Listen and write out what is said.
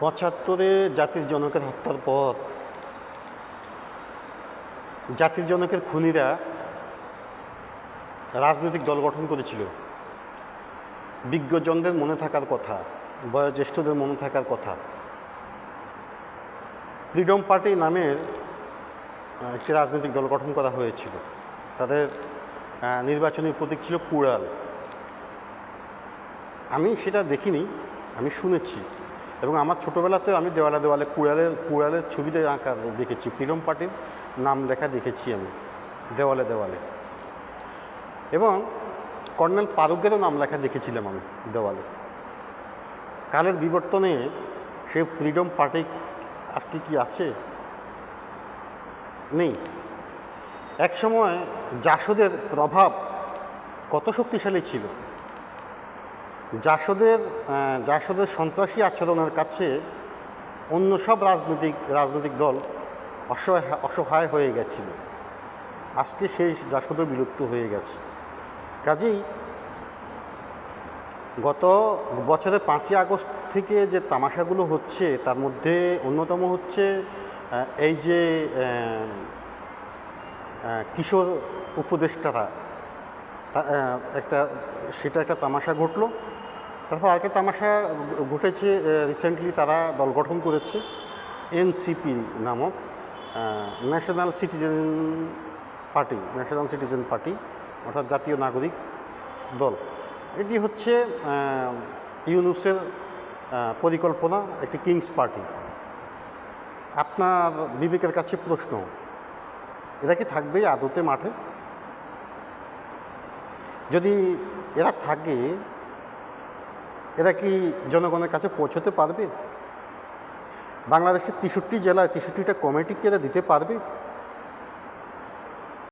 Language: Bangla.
পঁচাত্তরে জাতির জনকের হত্যার পর জাতির জনকের খুনিরা রাজনৈতিক দল গঠন করেছিল। বিজ্ঞজনদের মনে থাকার কথা, বয়োজ্যেষ্ঠদের মনে থাকার কথা। ফ্রিডম পার্টি নামের একটি রাজনৈতিক দল গঠন করা হয়েছিল। তাদের নির্বাচনী প্রতীক ছিল কুড়াল। আমি সেটা দেখিনি, আমি শুনেছি, এবং আমার ছোটোবেলাতেও আমি দেওয়ালে দেওয়ালে কুড়ালের ছবিতে আঁকা দেখেছি। ফ্রিডম পার্টির নাম লেখা দেখেছি আমি দেওয়ালে দেওয়ালে, এবং কর্নেল ফারুকেরও নাম লেখা দেখেছিলাম আমি দেওয়ালে। কালের বিবর্তনে সেই ফ্রিডম পার্টি আজকে কি আছে? নেই। একসময় জাসদের প্রভাব কত শক্তিশালী ছিল। জাসদের সন্ত্রাসী আচরণের কাছে অন্য সব রাজনৈতিক দল অসহায় হয়ে গেছিল। আজকে সেই জাসদও বিলুপ্ত হয়ে গেছে। কাজেই গত বছরের 5ই আগস্ট থেকে যে তামাশাগুলো হচ্ছে, তার মধ্যে অন্যতম হচ্ছে এই যে কিশোর উপদেষ্টারা সেটা একটা তামাশা ঘটলো। তারপর আরেকটা তামাশা ঘটেছে, রিসেন্টলি তারা দল গঠন করেছে এনসিপি নামক ন্যাশনাল সিটিজেন পার্টি, অর্থাৎ জাতীয় নাগরিক দল। এটি হচ্ছে ইউনূসের পরিকল্পনা, একটি কিংস পার্টি। আপনার বিবেকের কাছে প্রশ্ন, এরা কি থাকবে আদতে মাঠে? যদি এরা থাকে, এরা কি জনগণের কাছে পৌঁছতে পারবে? বাংলাদেশের 63 জেলায় 63টা কমিটিকে এরা দিতে পারবে?